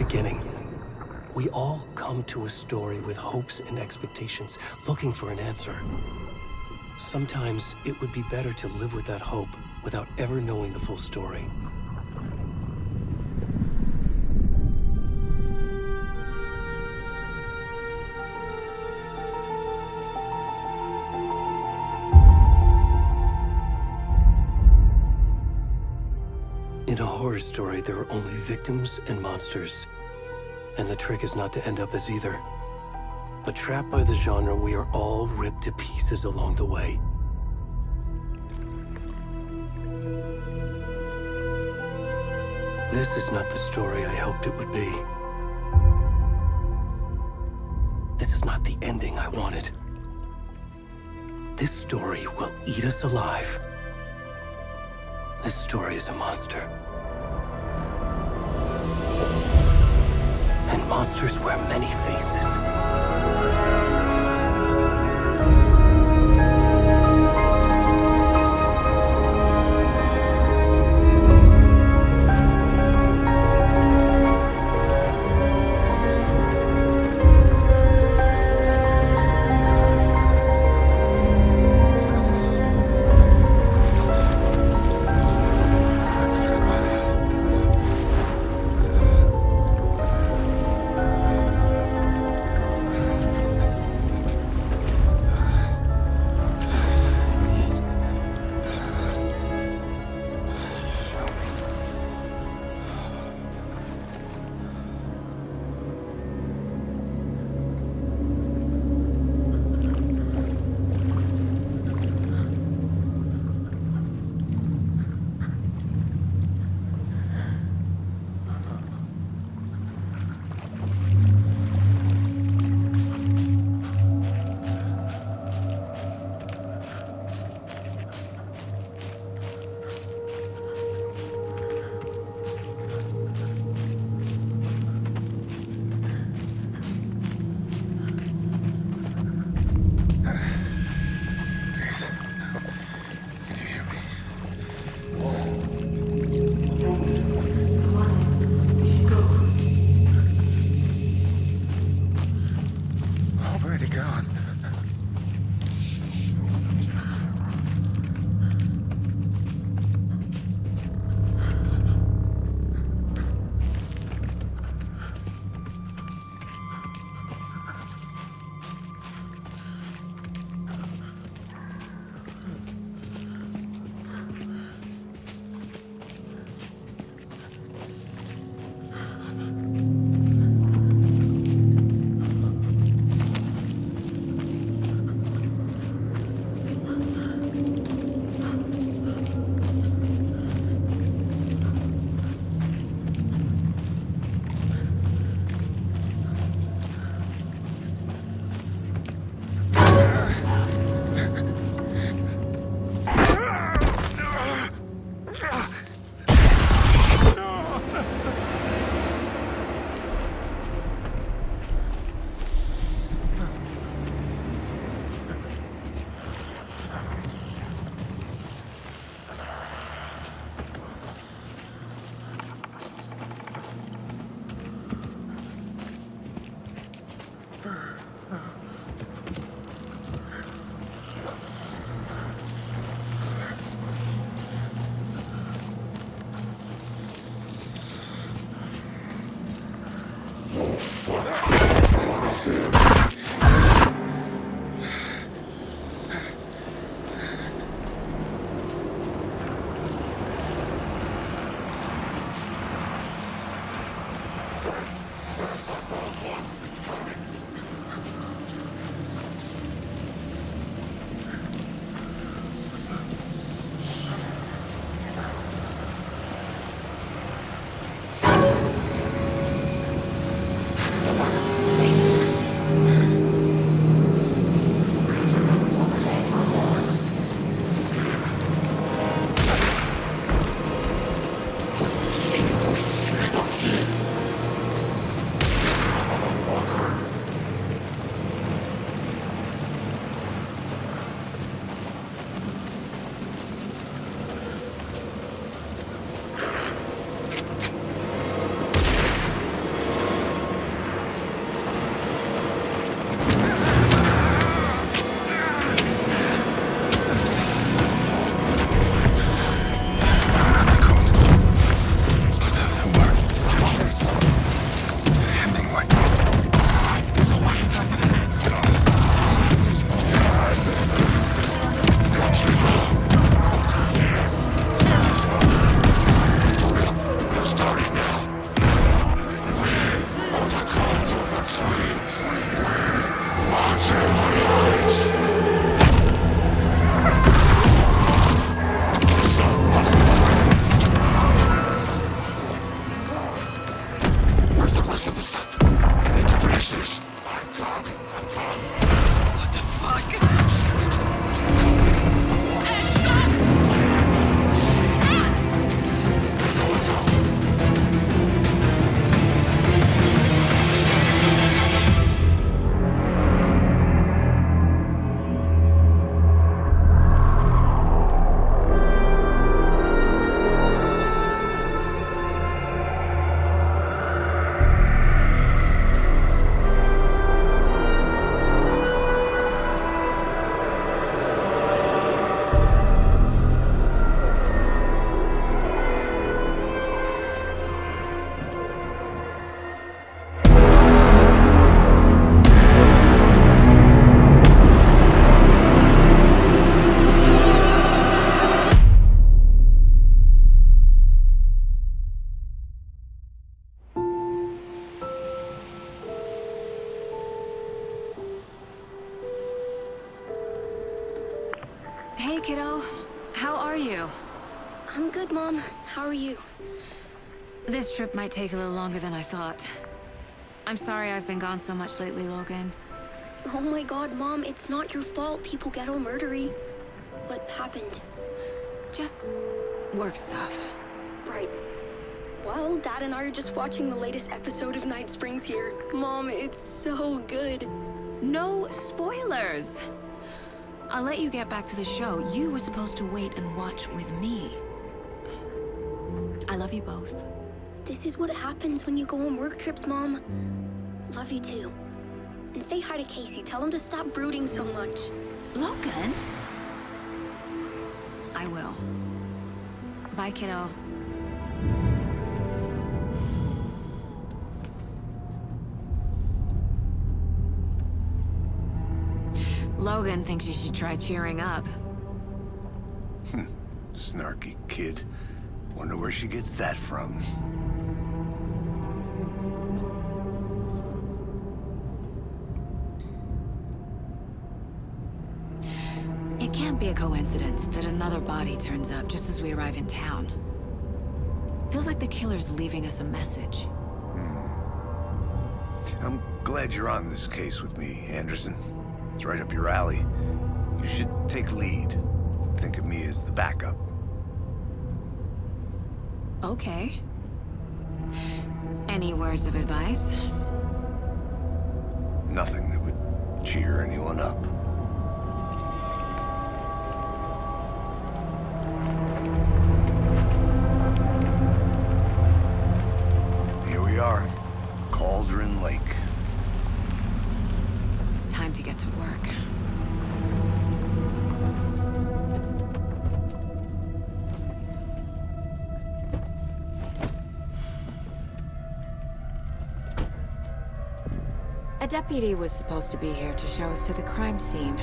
beginning. We all come to a story with hopes and expectations, looking for an answer. Sometimes it would be better to live with that hope without ever knowing the full story. In a horror story, there are only victims and monsters. And the trick is not to end up as either. But trapped by the genre, we are all ripped to pieces along the way. This is not the story I hoped it would be. This is not the ending I wanted. This story will eat us alive. This story is a monster. And monsters wear many faces. Where's the rest of the stuff? I need to finish this. What the fuck? Hey, kiddo. How are you? I'm good, Mom. How are you? This trip might take a little longer than I thought. I'm sorry I've been gone so much lately, Logan. Oh my god, Mom, it's not your fault people get all murdery. What happened? Just work stuff. Right. Well, Dad and I are just watching the latest episode of Night Springs here. Mom, it's so good. No spoilers! I'll let you get back to the show. You were supposed to wait and watch with me. I love you both. This is what happens when you go on work trips, Mom. Love you too. And say hi to Casey. Tell him to stop brooding so much. Logan? I will. Bye, kiddo. Logan thinks you should try cheering up. Snarky kid. Wonder where she gets that from. It can't be a coincidence that another body turns up just as we arrive in town. Feels like the killer's leaving us a message. I'm glad you're on this case with me, Anderson. It's right up your alley. You should take lead. Think of me as the backup. Okay. Any words of advice? Nothing that would cheer anyone up. Here we are. Cauldron Lake. Time to get to work. A deputy was supposed to be here to show us to the crime scene.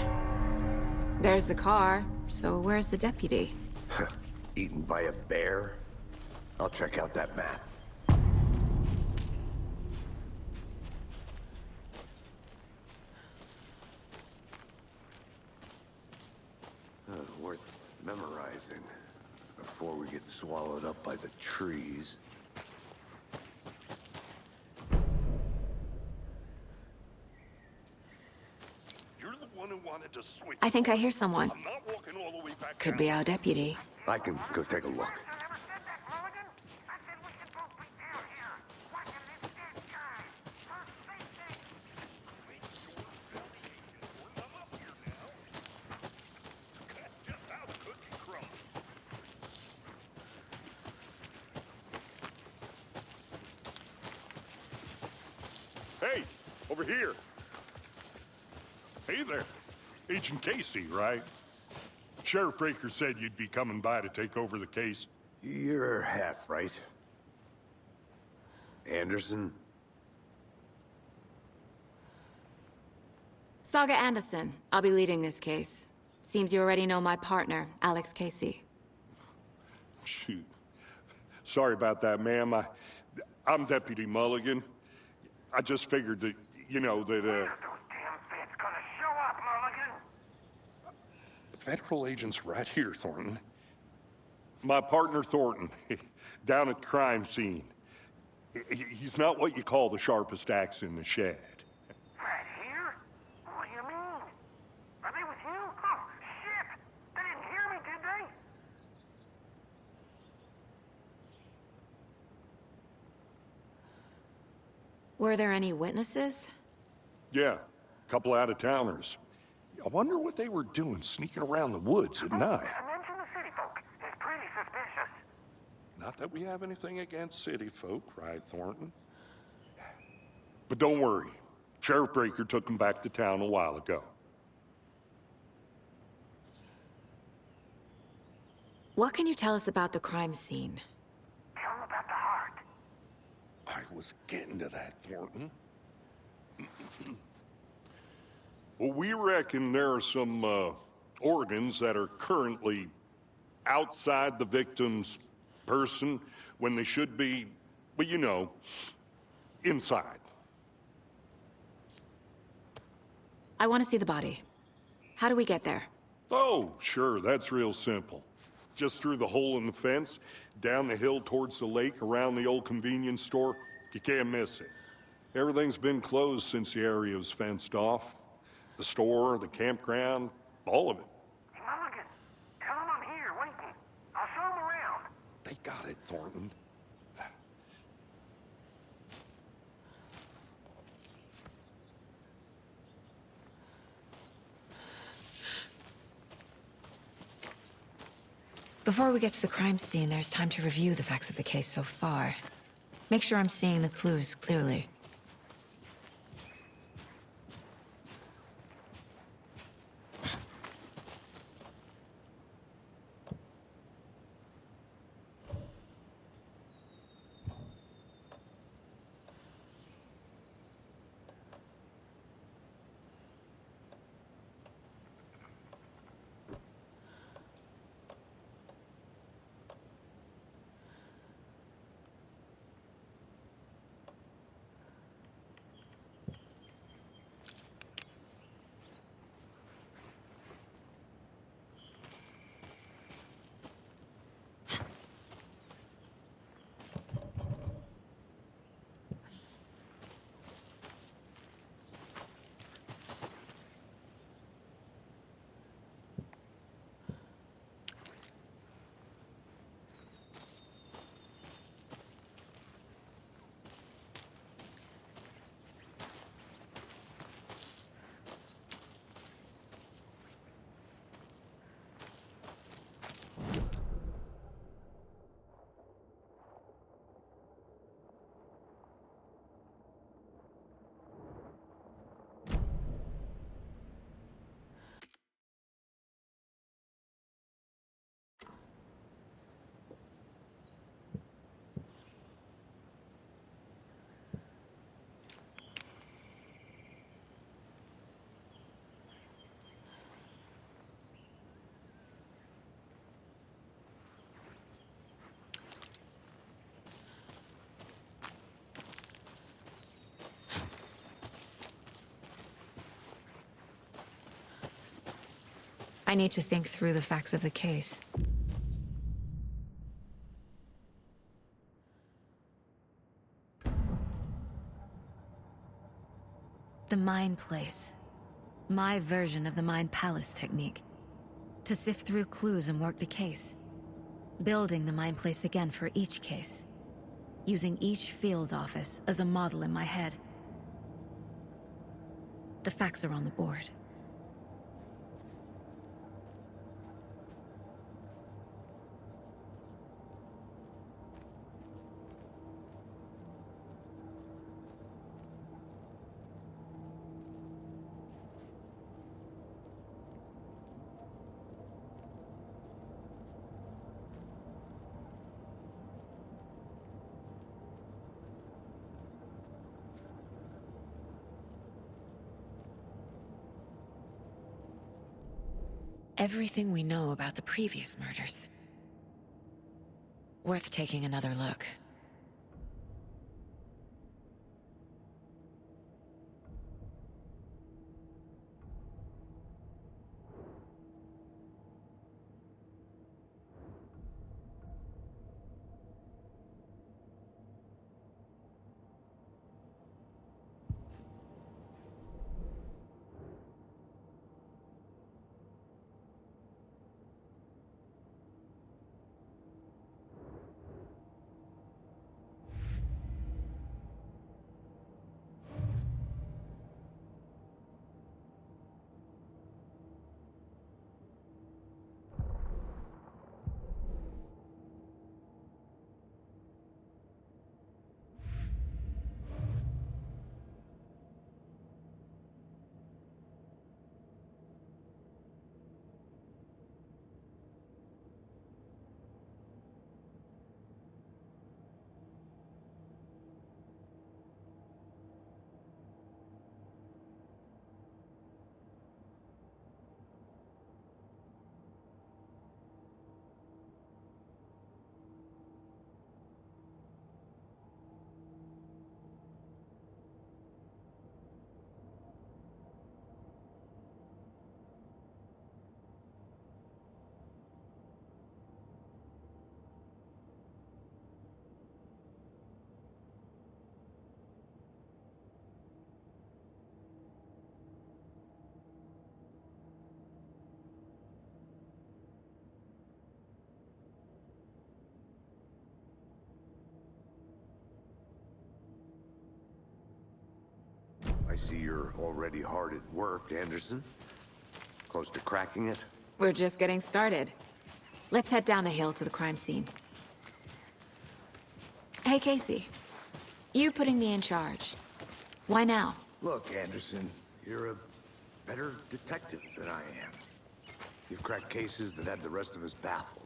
There's the car, so where's the deputy? Eaten by a bear? I'll check out that map. Worth memorizing before we get swallowed up by the trees. You're the one who wanted to switch. I think I hear someone. I'm not walking all the way back Could down. be our deputy. I can go take a look. Hey, over here. Hey there. Agent Casey, right? Sheriff Breaker said you'd be coming by to take over the case. You're half right. Anderson? Saga Anderson. I'll be leading this case. Seems you already know my partner, Alex Casey. Shoot. Sorry about that, ma'am. I'm Deputy Mulligan. I just figured that, you know, that, Where are those damn feds gonna federal agents right here, Thornton. My partner, Thornton, down at the crime scene. He's not what you call the sharpest axe in the shed. Right here? What do you mean? Are they with you? Oh, shit! They didn't hear me, did they? Were there any witnesses? Yeah, a couple out-of-towners. I wonder what they were doing sneaking around the woods at night. Mention the city folk. It's pretty suspicious. Not that we have anything against city folk, right, Thornton? But don't worry. Sheriff Breaker took them back to town a while ago. What can you tell us about the crime scene? Tell them about the heart. I was getting to that, Thornton. Well, we reckon there are some organs that are currently outside the victim's person when they should be, well, you know, inside. I want to see the body. How do we get there? Oh, sure, that's real simple. Just through the hole in the fence, down the hill towards the lake, around the old convenience store. You can't miss it. Everything's been closed since the area was fenced off. The store, the campground, all of it. Mulligan, tell them I'm here, waiting. I'll show them around. They got it, Thornton. Before we get to the crime scene, there's time to review the facts of the case so far. Make sure I'm seeing the clues clearly. I need to think through the facts of the case. The Mind Place. My version of the Mind Palace technique. To sift through clues and work the case. Building the Mind Place again for each case. Using each field office as a model in my head. The facts are on the board. Everything we know about the previous murders. Worth taking another look. I see you're already hard at work, Anderson. Close to cracking it? We're just getting started. Let's head down the hill to the crime scene. Hey, Casey. You putting me in charge. Why now? Look, Anderson, you're a better detective than I am. You've cracked cases that had the rest of us baffled.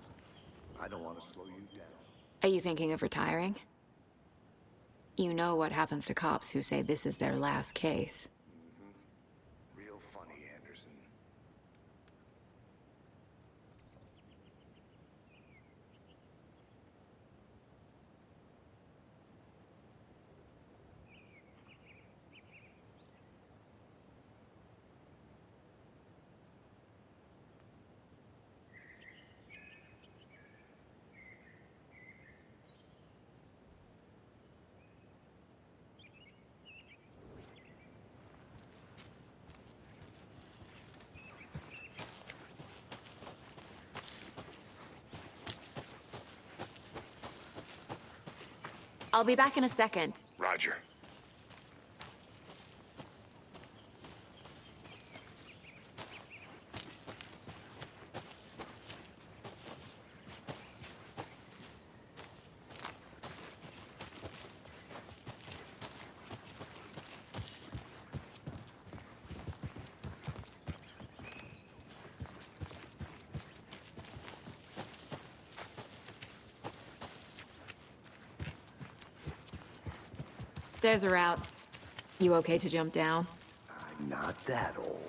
I don't want to slow you down. Are you thinking of retiring? You know what happens to cops who say this is their last case. Real funny, Anderson. I'll be back in a second. Roger. Stairs are out. You okay to jump down? I'm not that old.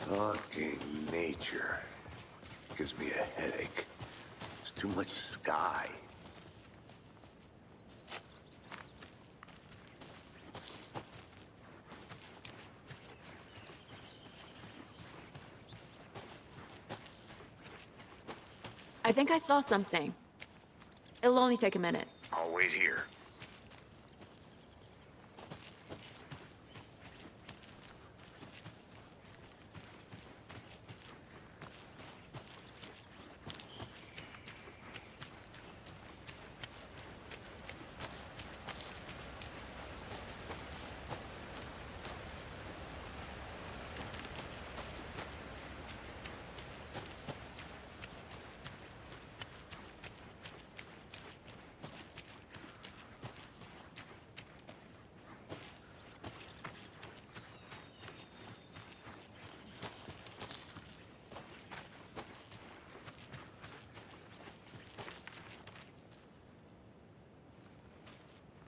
Fucking nature. Gives me a headache. There's too much sky. I think I saw something. It'll only take a minute. I'll wait here.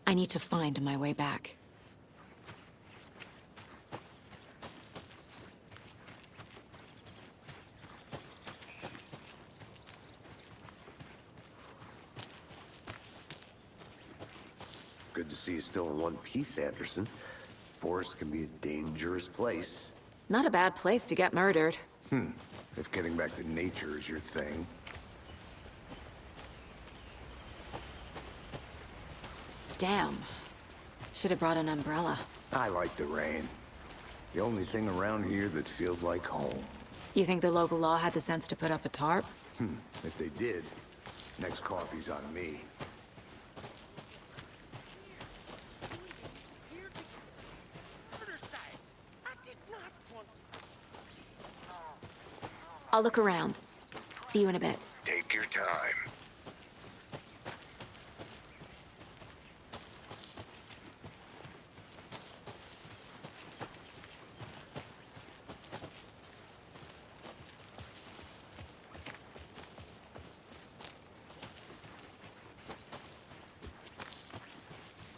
I need to find my way back. Good to see you still in one piece, Anderson. Forest can be a dangerous place. Not a bad place to get murdered. If getting back to nature is your thing. Damn. Should have brought an umbrella. I like the rain. The only thing around here that feels like home. You think the local law had the sense to put up a tarp? If they did, next coffee's on me. Murder site. I did not want. I'll look around. See you in a bit. Take your time.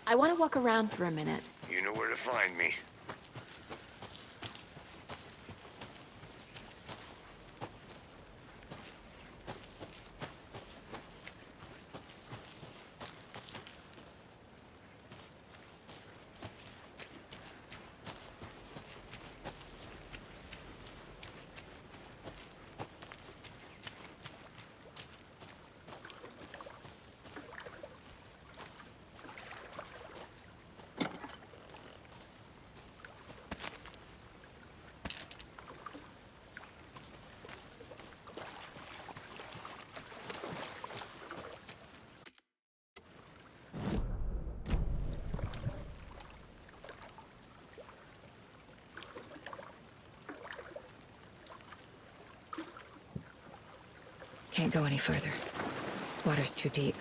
I want to walk around for a minute. You know where to find me. Can't go any further. Water's too deep.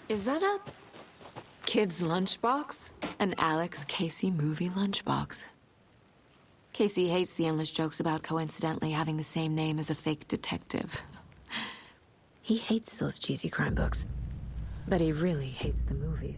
Is that a kid's lunchbox? An Alex Casey movie lunchbox. Casey hates the endless jokes about coincidentally having the same name as a fake detective. He hates those cheesy crime books, but he really hates the movies.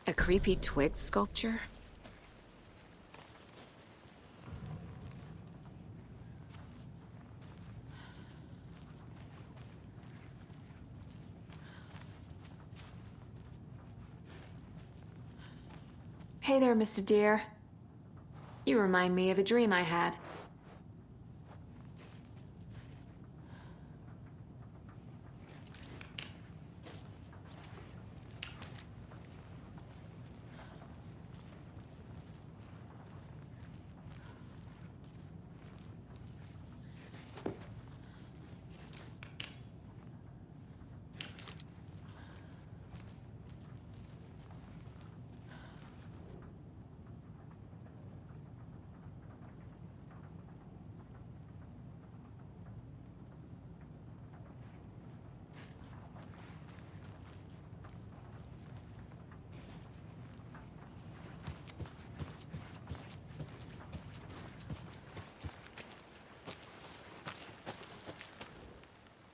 A creepy twig sculpture? Hey there, Mr. Deer. You remind me of a dream I had.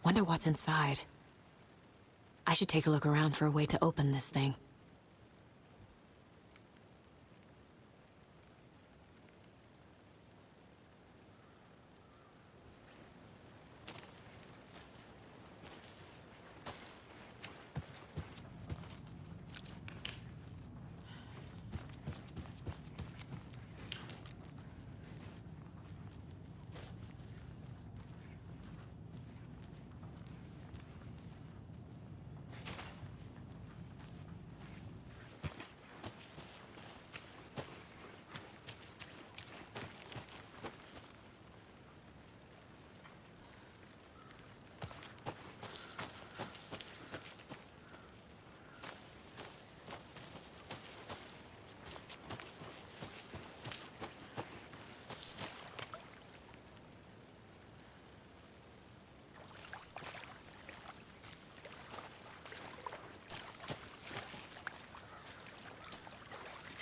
Wonder what's inside. I should take a look around for a way to open this thing.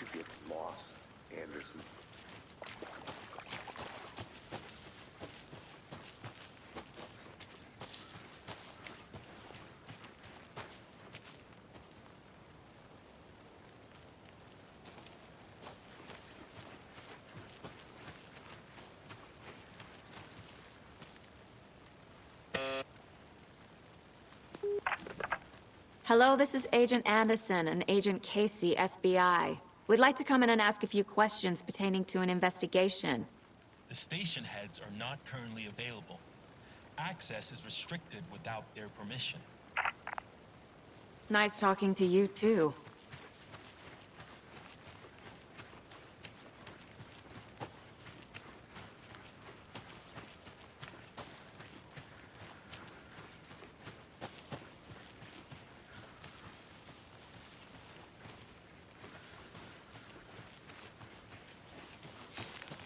Did you get lost, Anderson? Hello, this is Agent Anderson and Agent Casey, FBI. We'd like to come in and ask a few questions pertaining to an investigation. The station heads are not currently available. Access is restricted without their permission. Nice talking to you, too.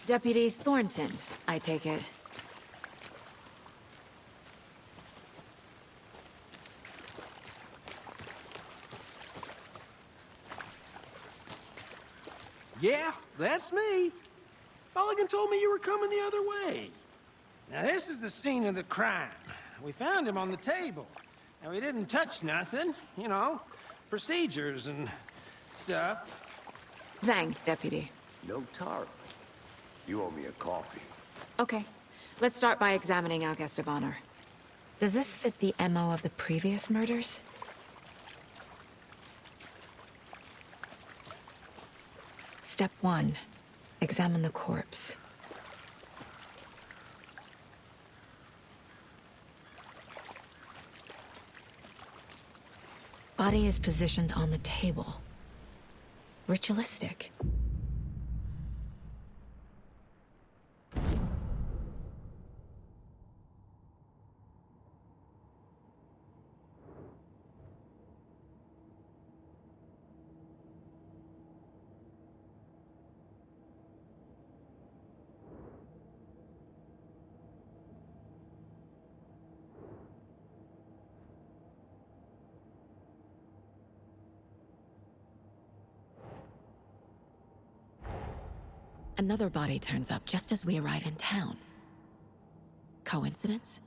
Deputy Thornton, I take it. Yeah, that's me. Mulligan told me you were coming the other way. Now, this is the scene of the crime. We found him on the table. And we didn't touch nothing, you know, procedures and stuff. Thanks, Deputy. No tar. You owe me a coffee. Okay, let's start by examining our guest of honor. Does this fit the MO of the previous murders? Step 1. Examine the corpse. Body is positioned on the table. Ritualistic. Another body turns up just as we arrive in town. Coincidence?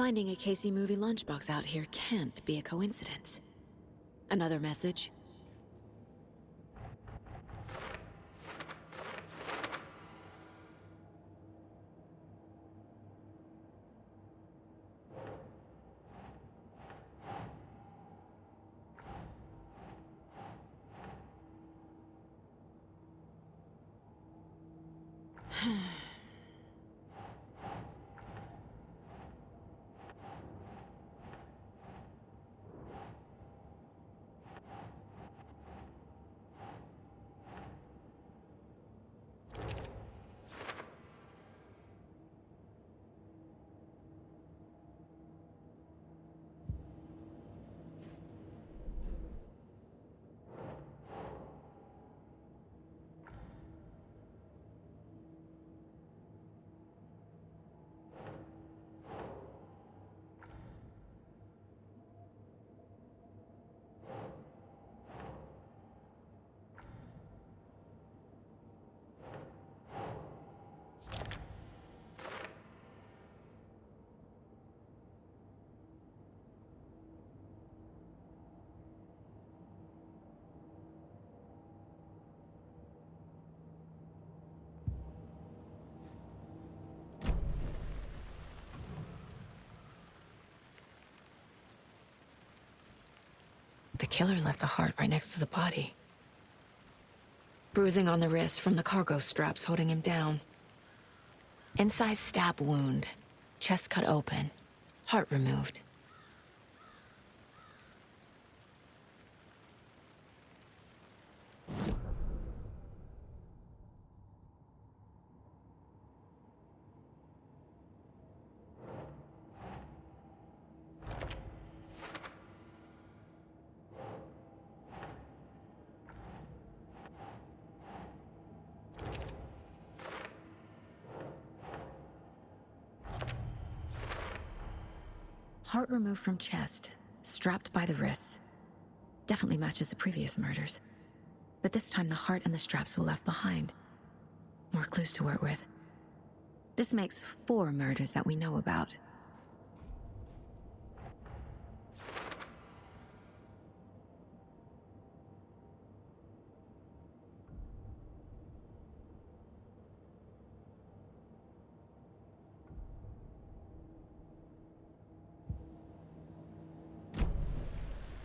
Finding a Casey movie lunchbox out here can't be a coincidence. Another message? The killer left the heart right next to the body. Bruising on the wrist from the cargo straps holding him down. Incised stab wound. Chest cut open. Heart removed. Heart removed from chest, strapped by the wrists. Definitely matches the previous murders. But this time the heart and the straps were left behind. More clues to work with. This makes 4 murders that we know about.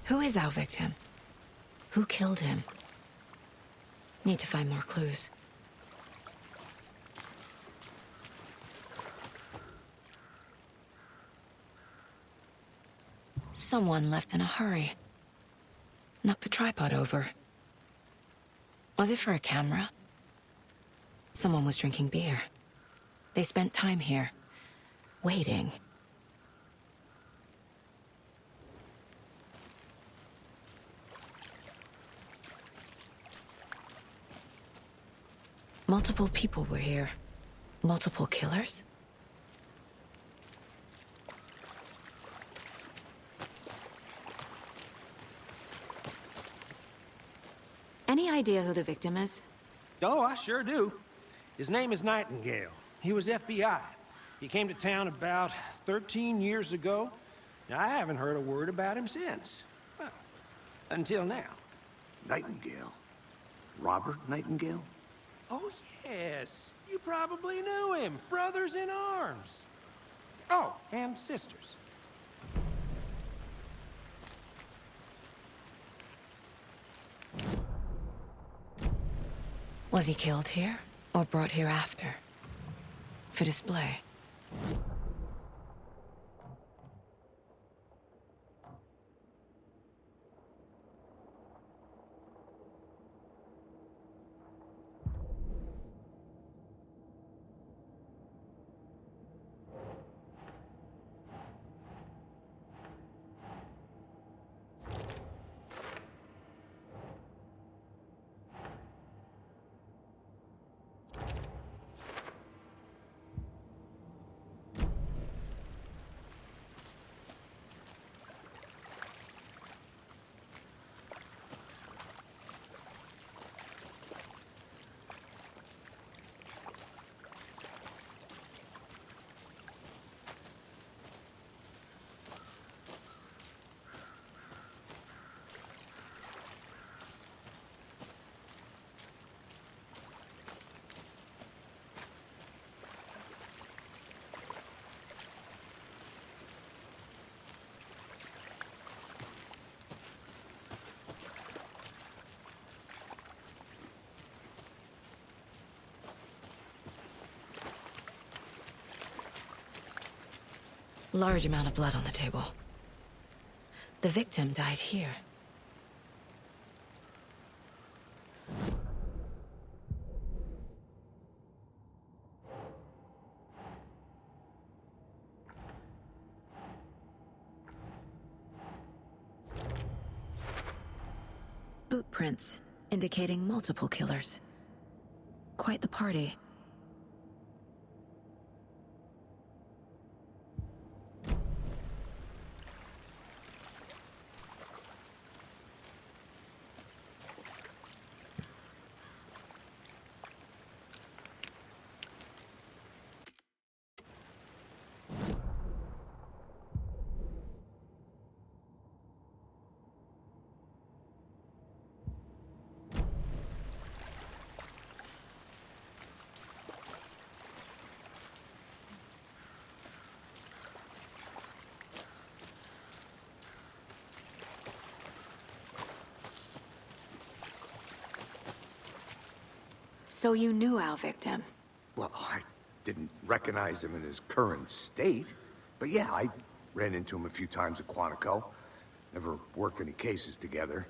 Who is our victim? Who killed him? Need to find more clues. Someone left in a hurry. Knocked the tripod over. Was it for a camera? Someone was drinking beer. They spent time here, waiting. Multiple people were here. Multiple killers? Any idea who the victim is? Oh, I sure do. His name is Nightingale. He was FBI. He came to town about 13 years ago. Now, I haven't heard a word about him since. Well, until now. Nightingale? Robert Nightingale? Oh, yes. You probably knew him. Brothers in arms. Oh, and sisters. Was he killed here, or brought here after? For display? Large amount of blood on the table. The victim died here. Boot prints, indicating multiple killers. Quite the party. So you knew our victim? Well, I didn't recognize him in his current state. But yeah, I ran into him a few times at Quantico. Never worked any cases together.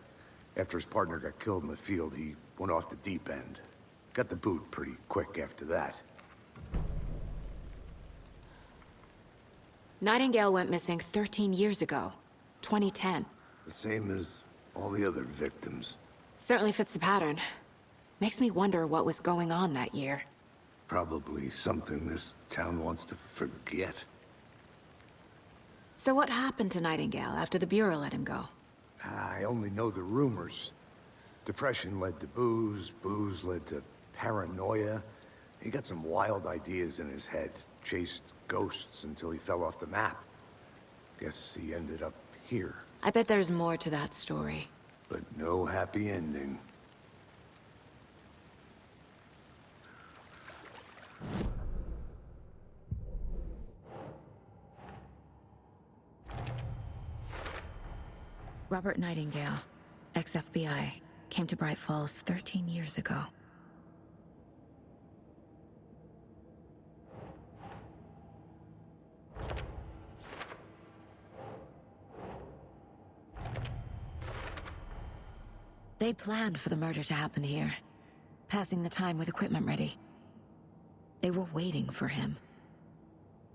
After his partner got killed in the field, he went off the deep end. Got the boot pretty quick after that. Nightingale went missing 13 years ago. 2010. The same as all the other victims. Certainly fits the pattern. Makes me wonder what was going on that year. Probably something this town wants to forget. So what happened to Nightingale after the Bureau let him go? I only know the rumors. Depression led to booze, booze led to paranoia. He got some wild ideas in his head, chased ghosts until he fell off the map. Guess he ended up here. I bet there's more to that story. But no happy ending. Robert Nightingale, ex-FBI, came to Bright Falls 13 years ago. They planned for the murder to happen here, passing the time with equipment ready. They were waiting for him.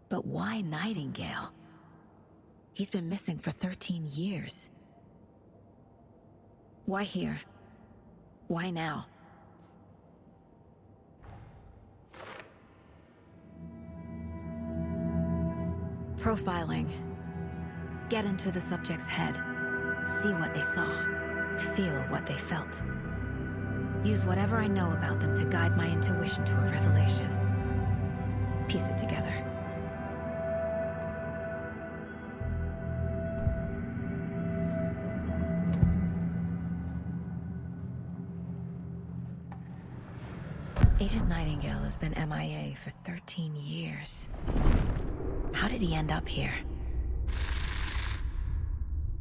But why Nightingale? He's been missing for 13 years. Why here? Why now? Profiling. Get into the subject's head. See what they saw. Feel what they felt. Use whatever I know about them to guide my intuition to a revelation. Piece it together. Agent Nightingale has been MIA for 13 years. How did he end up here?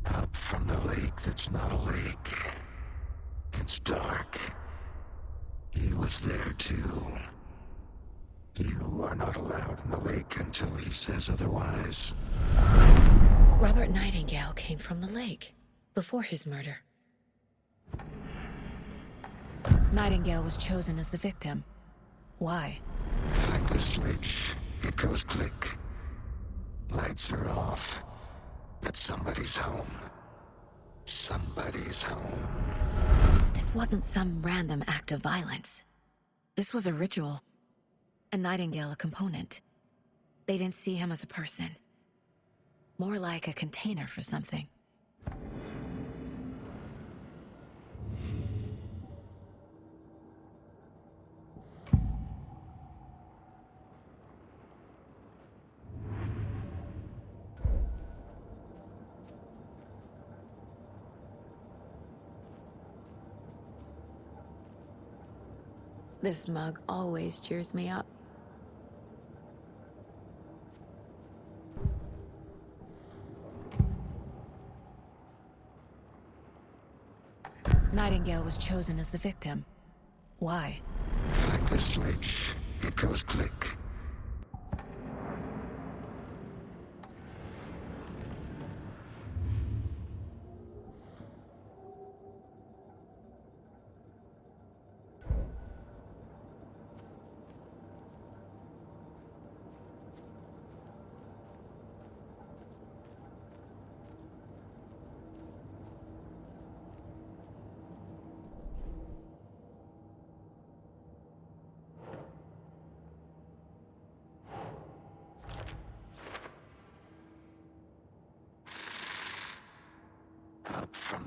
Up from the lake that's not a lake. It's dark. He was there too. You are not allowed in the lake until he says otherwise. Robert Nightingale came from the lake, before his murder. Nightingale was chosen as the victim. Why? Flick the switch, it goes click. Lights are off, but somebody's home. Somebody's home. This wasn't some random act of violence. This was a ritual. And Nightingale a component. They didn't see him as a person. More like a container for something. This mug always cheers me up. Nightingale was chosen as the victim. Why? Flick the switch, it goes click.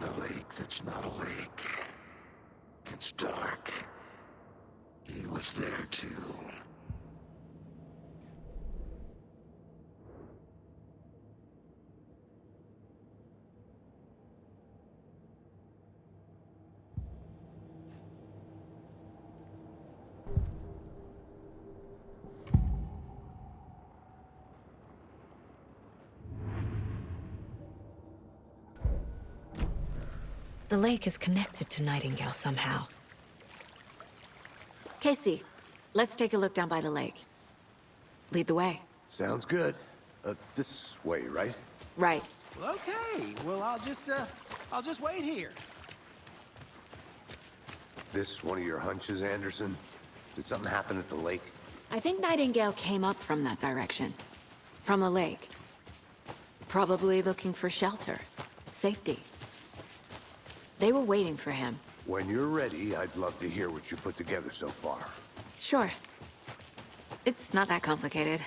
the lake that's not a lake. It's dark. He was there too. The lake is connected to Nightingale somehow. Casey, let's take a look down by the lake. Lead the way. Sounds good. This way, right? Right. Well, okay. Well, I'll just wait here. This one of your hunches, Anderson? Did something happen at the lake? I think Nightingale came up from that direction. From the lake. Probably looking for shelter. Safety. They were waiting for him. When you're ready, I'd love to hear what you put together so far. Sure. It's not that complicated.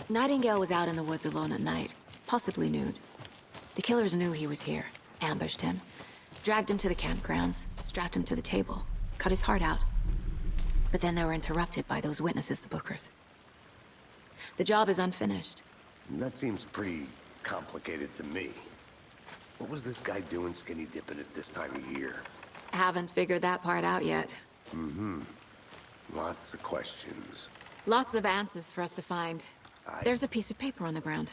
Nightingale was out in the woods alone at night, possibly nude. The killers knew he was here, ambushed him, dragged him to the campgrounds, strapped him to the table, cut his heart out. But then they were interrupted by those witnesses, the Bookers. The job is unfinished. That seems pretty complicated to me. What was this guy doing skinny dipping at this time of year? Haven't figured that part out yet. Lots of questions. Lots of answers for us to find. There's a piece of paper on the ground.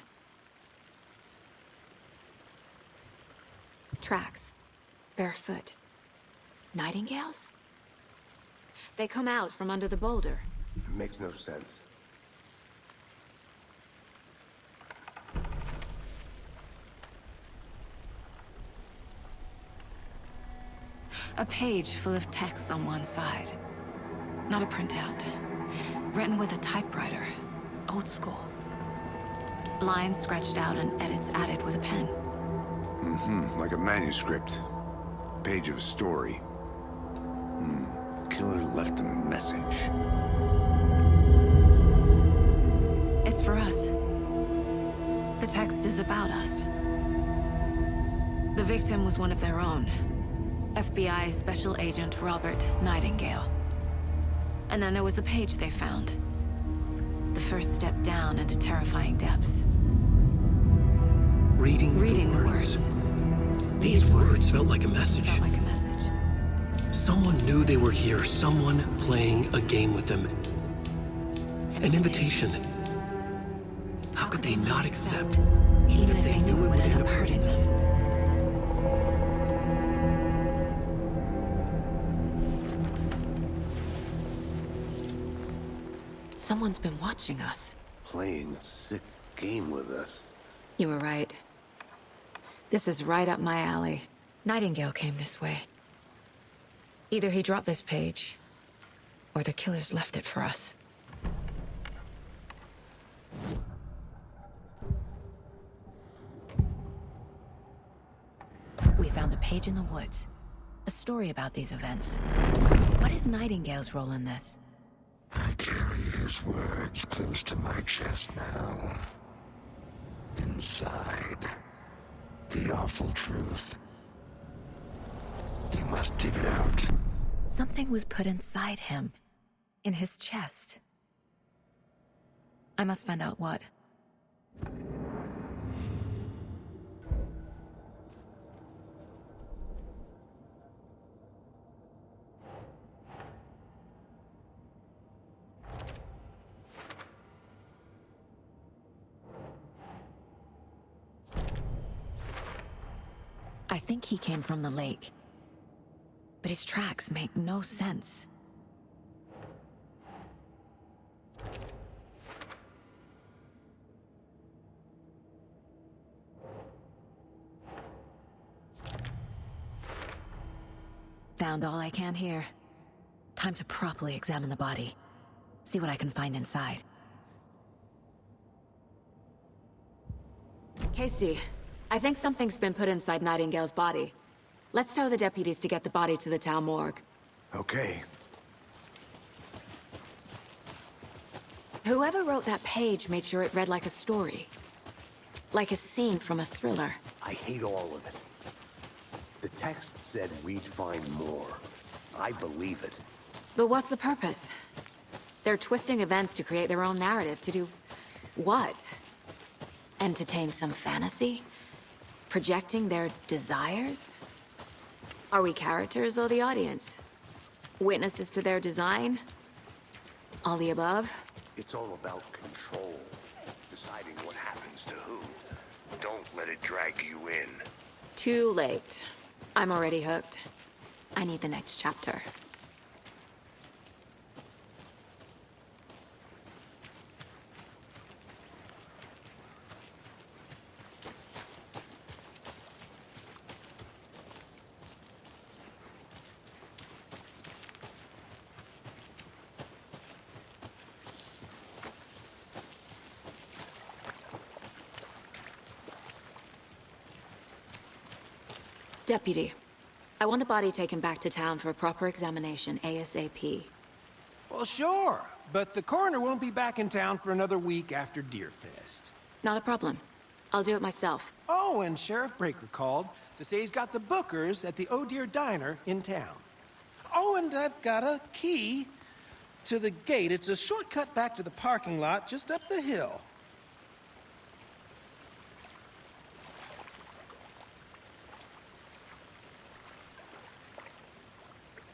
Tracks. Barefoot. Nightingales? They come out from under the boulder. Makes no sense. A page full of text on one side. Not a printout. Written with a typewriter. Old school. Lines scratched out and edits added with a pen. Like a manuscript. Page of a story. Killer left a message. It's for us. The text is about us. The victim was one of their own. FBI Special Agent Robert Nightingale. And then there was the page they found. The first step down into terrifying depths. Reading the words. These words felt like a message. Felt like a message. Someone knew they were here, someone playing a game with them. An invitation. How could they not accept, even if they knew it would end up hurting them? Someone's been watching us. Playing a sick game with us. You were right. This is right up my alley. Nightingale came this way. Either he dropped this page, or the killers left it for us. We found a page in the woods. A story about these events. What is Nightingale's role in this? I carry his words close to my chest now. Inside, the awful truth. You must dig it out. Something was put inside him. In his chest. I must find out what. I think he came from the lake. But his tracks make no sense. Found all I can here. Time to properly examine the body. See what I can find inside. Casey, I think something's been put inside Nightingale's body. Let's tell the deputies to get the body to the town morgue. Okay. Whoever wrote that page made sure it read like a story. Like a scene from a thriller. I hate all of it. The text said we'd find more. I believe it. But what's the purpose? They're twisting events to create their own narrative. To do what? Entertain some fantasy? Projecting their desires? Are we characters or the audience? Witnesses to their design? All the above? It's all about control. Deciding what happens to who. Don't let it drag you in. Too late. I'm already hooked. I need the next chapter. Deputy, I want the body taken back to town for a proper examination, ASAP. Well, sure, but the coroner won't be back in town for another week after Deerfest. Not a problem. I'll do it myself. Oh, and Sheriff Breaker called to say he's got the Bookers at the Oh Dear Diner in town. Oh, and I've got a key to the gate. It's a shortcut back to the parking lot just up the hill.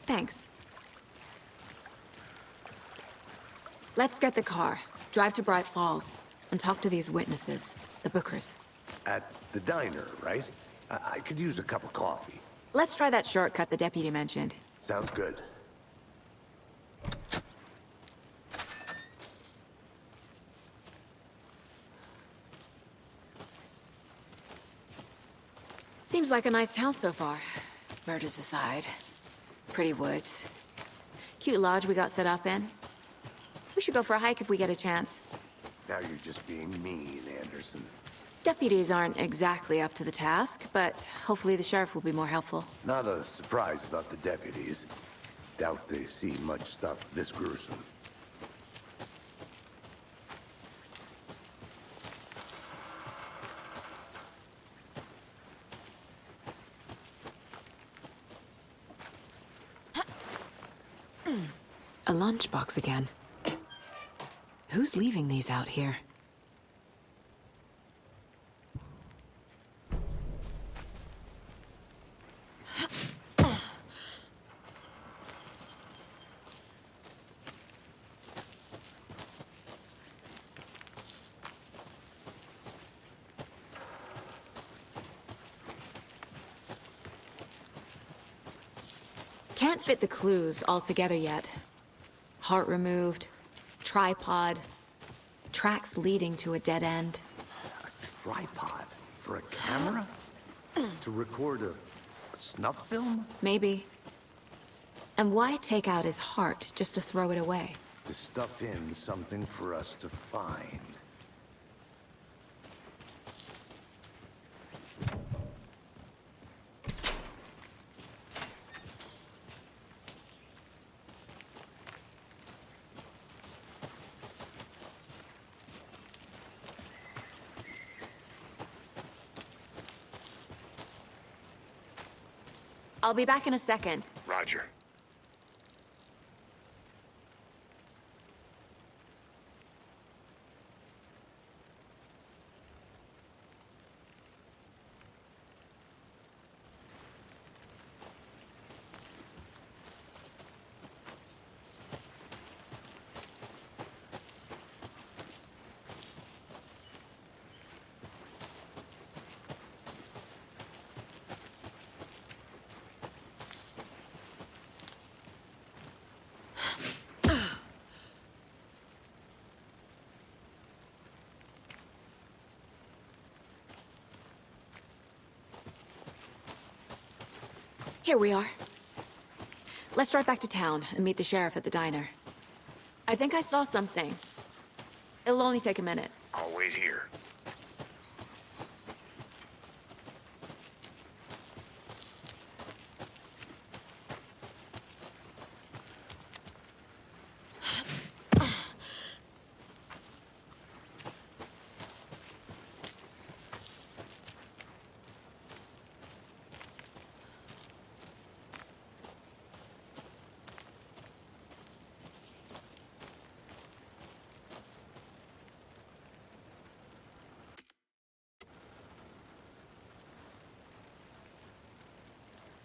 Thanks. Let's get the car, drive to Bright Falls, and talk to these witnesses, the Bookers. At the diner, right? I could use a cup of coffee. Let's try that shortcut the deputy mentioned. Sounds good. Seems like a nice town so far. Murders aside. Pretty woods. Cute lodge we got set up in. We should go for a hike if we get a chance. Now you're just being mean, Anderson. Deputies aren't exactly up to the task, but hopefully the sheriff will be more helpful. Not a surprise about the deputies. Doubt they see much stuff this gruesome. A lunchbox again. Who's leaving these out here? Can't fit the clues all together yet. Heart removed, tripod, tracks leading to a dead end. A tripod? For a camera? To record a snuff film? Maybe. And why take out his heart just to throw it away? To stuff in something for us to find. I'll be back in a second. Roger. Here we are. Let's drive back to town and meet the sheriff at the diner. I think I saw something. It'll only take a minute.